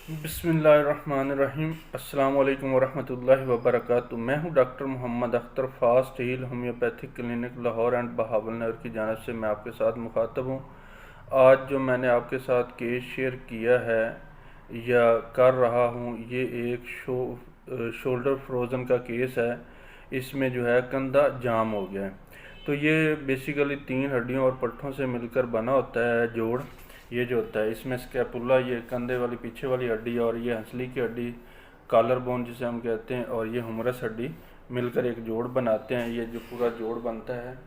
बिस्मिल्लाहिर्रहमानिर्रहीम। अस्सलाम वालेकुम वरहमतुल्लाहि वबरकातुहू। मैं हूं doctor Mohammad Akhtar, fast heal homeopathic clinic Lahore and Bahawalnagar की जानिब से मैं आपके साथ मुखातब हूं। आज जो मैंने आपके साथ केस शेयर किया है या कर रहा हूं, ये एक शोल्डर फ्रोज़न का केस है। इसमें जो है कंधा जाम हो गया है। तो ये बेसिकली 3 हड्डियों और पट्ठों से मिलकर बना होता है जोड़। ये जो होता है इसमें स्कैपुला, ये कंधे वाली पीछे वाली हड्डी, और ये हंसली की हड्डी, कॉलर बोन जिसे हम कहते हैं, और ये हुमरस हड्डी मिलकर एक जोड़ बनाते हैं। ये जो पूरा जोड़ बनता है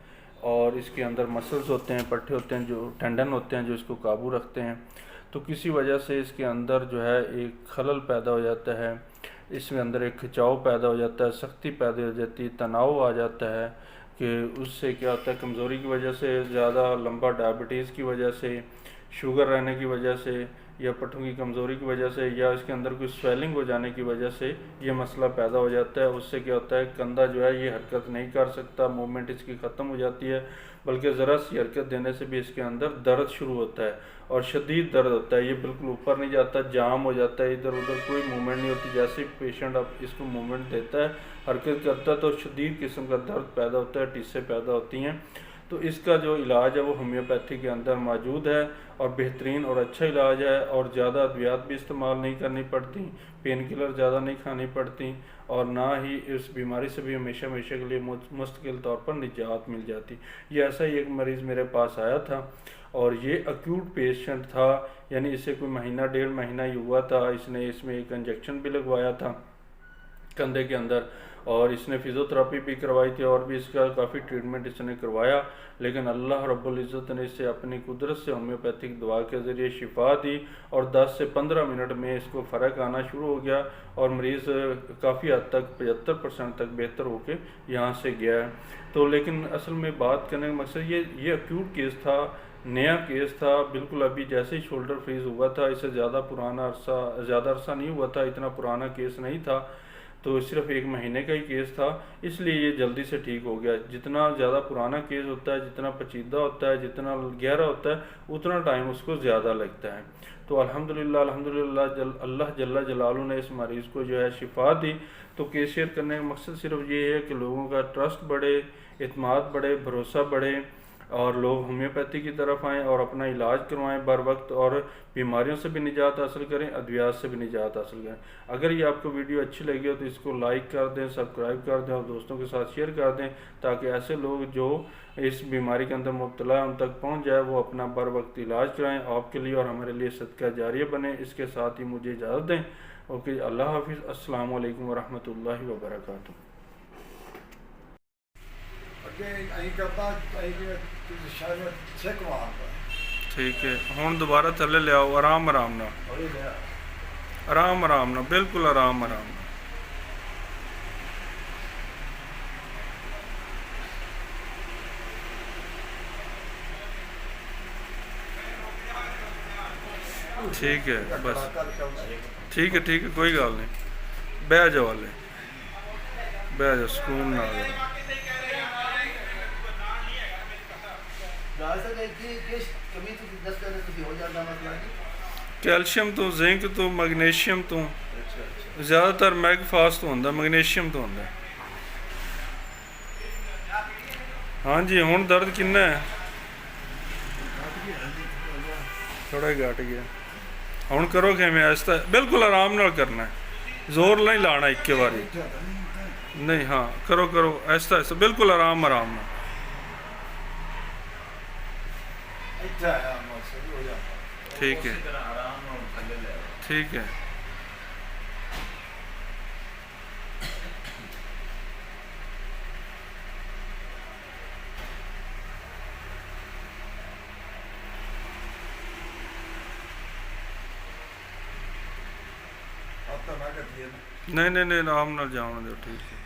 और इसके अंदर मसल्स होते हैं, पट्टे होते हैं, जो टेंडन होते हैं जो इसको काबू रखते हैं। तो किसी वजह से इसके अंदर जो है एक खलल पैदा हो जाता है, इसमें अंदर एक खिंचाव पैदा हो जाता है, सख्ती पैदा हो जाती है, तनाव आ जाता है कि उससे क्या होता है, कमज़ोरी की वजह से, ज़्यादा लंबा डायबिटीज़ की वजह से, शुगर रहने की वजह से, या पट्टों की कमज़ोरी की वजह से, या इसके अंदर कोई स्वेलिंग हो जाने की वजह से ये मसला पैदा हो जाता है। उससे क्या होता है, कंधा जो है ये हरकत नहीं कर सकता, मूवमेंट इसकी ख़त्म हो जाती है, बल्कि ज़रा सी हरकत देने से भी इसके अंदर दर्द शुरू होता है और शदीद दर्द होता है। ये बिल्कुल ऊपर नहीं जाता, जाम हो जाता है, इधर उधर कोई मूवमेंट नहीं होती। जैसे ही पेशेंट अब इसको मूवमेंट देता है, हरकत करता है, तो शदीद किस्म का दर्द पैदा होता है, टिस्सें पैदा होती हैं। तो इसका जो इलाज है वो होम्योपैथी के अंदर मौजूद है और बेहतरीन और अच्छा इलाज है, और ज़्यादा अद्वियात भी इस्तेमाल नहीं करनी पड़ती, पेन किलर ज़्यादा नहीं खानी पड़ती, और ना ही इस बीमारी से भी हमेशा हमेशा के लिए मुस्तकिल तौर पर निजात मिल जाती। ये ऐसा ही एक मरीज़ मेरे पास आया था और ये अक्यूट पेशेंट था, यानी इसे कोई महीना 1.5 महीना ही हुआ था। इसने इसमें एक इंजेक्शन भी लगवाया था कंधे के अंदर, और इसने फिज़ियोथेरेपी भी करवाई थी, और भी इसका काफ़ी ट्रीटमेंट इसने करवाया। लेकिन अल्लाह रब्बुल इज़्ज़त ने इसे अपनी कुदरत से होम्योपैथिक दवा के ज़रिए शिफा दी और 10 से 15 मिनट में इसको फ़र्क आना शुरू हो गया और मरीज़ काफ़ी हद तक 75% तक बेहतर होकर यहाँ से गया है। तो लेकिन असल में बात करने का मकसद ये अक्यूट केस था, नया केस था, बिल्कुल अभी जैसे ही शोल्डर फ्रीज़ हुआ था, इससे ज़्यादा अरसा नहीं हुआ था, इतना पुराना केस नहीं था, तो सिर्फ 1 महीने का ही केस था, इसलिए ये जल्दी से ठीक हो गया। जितना ज़्यादा पुराना केस होता है, जितना पेचीदा होता है, जितना गहरा होता है, उतना टाइम उसको ज़्यादा लगता है। तो अल्हम्दुलिल्लाह अल्लाह जल्ला जलालू ने इस मरीज़ को जो है शिफा दी। तो केस शेयर करने का मकसद सिर्फ ये है कि लोगों का ट्रस्ट बढ़े, इत्माद बढ़े, भरोसा बढ़े, और लोग होम्योपैथी की तरफ आएँ और अपना इलाज करवाएं बर वक्त, और बीमारियों से भी निजात हासिल करें, अद्वियात से भी निजात हासिल करें। अगर ये आपको वीडियो अच्छी लगी हो तो इसको लाइक कर दें, सब्सक्राइब कर दें और दोस्तों के साथ शेयर कर दें, ताकि ऐसे लोग जो इस बीमारी के अंदर मुब्तला उन तक पहुँच जाए, वो अपना बर वक्त इलाज कराएँ। आपके लिए और हमारे लिए सदका जारिया बने। इसके साथ ही मुझे इजाज़त दें। ओके, अल्लाह हाफिज़। अस्सलाम वालेकुम वरहमतुल्लाहि वबरकातुहू। ठीक है, हुण दोबारा थले ले आओ, आराम आराम ना, आराम आराम ना, बिल्कुल आराम आराम ना। ठीक है, बस ठीक है, कोई गल नहीं। बह जाओ वाले, बह जाओ, सुकून ना। कैल्शियम तो, जिंक तो, मैग्नीशियम तो, ज़्यादातर मैगफास्ट तो होंदा, मैग्नीशियम तो होंदा। हाँ जी, हुण दर्द किन्ना है? थोड़ा घट गया। हुण करो किवें? आहिस्ता, बिल्कुल आराम नाल करना है, जोर नहीं लाना एक बारी नहीं। हाँ, करो करो, आहिस्ता आहिस्ता, बिल्कुल आराम आराम नाल। ठीक है, ठीक है। नहीं नहीं नहीं, आराम नाल जाने दो। ठीक है,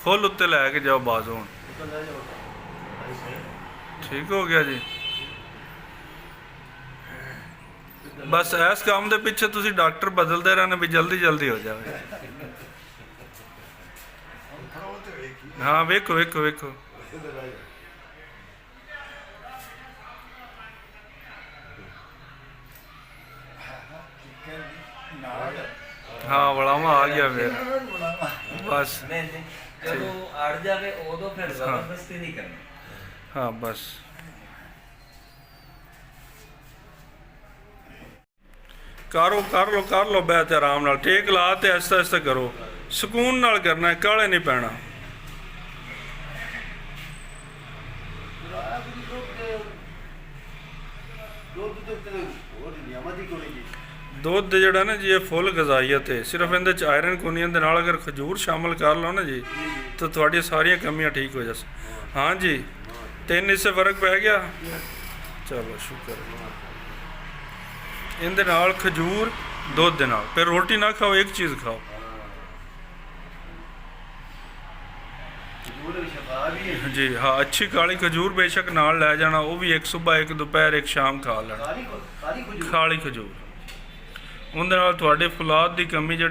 फुल उत्ते लैके जाओ बाजू। ठीक हो गया जी। ਬਸ ਇਸ ਕੰਮ ਦੇ ਪਿੱਛੇ ਤੁਸੀਂ ਡਾਕਟਰ ਬਦਲਦੇ ਰਹਿਣਾ ਵੀ ਜਲਦੀ ਜਲਦੀ ਹੋ ਜਾਵੇ। ਹਾਂ ਵੇਖੋ ਵੇਖੋ ਵੇਖੋ ਹਾਂ ਵਲਾਵਾ ਆ ਗਿਆ ਫਿਰ ਬਸ ਜਦੋਂ ਅੜ ਜਾਵੇ ਉਦੋਂ ਫਿਰ ਜ਼ਬਰਦਸਤੀ ਨਹੀਂ ਕਰਨੀ। ਹਾਂ ਬਸ ਕਰ ਲੋ ਬੈ ਤੇ ਆਰਾਮ ਨਾਲ ਟੇਕ ਲਾ ਤੇ ਆਹਿਸਤਾ ਆਹਿਸਤਾ ਕਰੋ, ਸਕੂਨ ਨਾਲ ਕਰਨਾ, ਕਾਹਲੇ ਨਹੀਂ ਪੈਣਾ। ਦੁੱਧ ਜਿਹੜਾ ਨਾ ਜੀ ਇਹ ਫੁੱਲ ਗਜ਼ਾਈਅਤ ਹੈ, ਸਿਰਫ ਇਹਦੇ ਚ ਆਇਰਨ ਕੋਈ ਨਹੀਂ। ਇਹਦੇ ਨਾਲ ਅਗਰ ਖਜੂਰ ਸ਼ਾਮਲ ਕਰ ਲਓ ਨਾ ਜੀ ਤਾਂ ਤੁਹਾਡੀਆਂ ਸਾਰੀਆਂ ਕਮੀਆਂ ਠੀਕ ਹੋ ਜਾਸ। ਹਾਂ ਜੀ 3 ਹਿੱਸੇ ਫਰਕ ਪੈ ਗਿਆ, ਚਲੋ ਸ਼ੁਕਰ। ਇਹਦੇ ਨਾਲ ਖਜੂਰ ਦੁੱਧ ਦੇ ਨਾਲ, ਫਿਰ ਰੋਟੀ ਨਾ ਖਾਓ, ਇੱਕ ਚੀਜ਼ ਖਾਓ। ਜੀ ਹਾਂ ਅੱਛੀ ਕਾਲੀ ਖਜੂਰ ਬੇਸ਼ੱਕ ਨਾਲ ਲੈ ਜਾਣਾ, ਉਹ ਵੀ ਇੱਕ ਸੁਬਹ ਇੱਕ ਦੁਪਹਿਰ ਇੱਕ ਸ਼ਾਮ ਖਾ ਲੈਣਾ। ਕਾਲੀ ਖਜੂਰ ਉਹਦੇ ਨਾਲ ਤੁਹਾਡੇ ਫੌਲਾਦ ਦੀ ਕਮੀ ਜਿਹੜੀ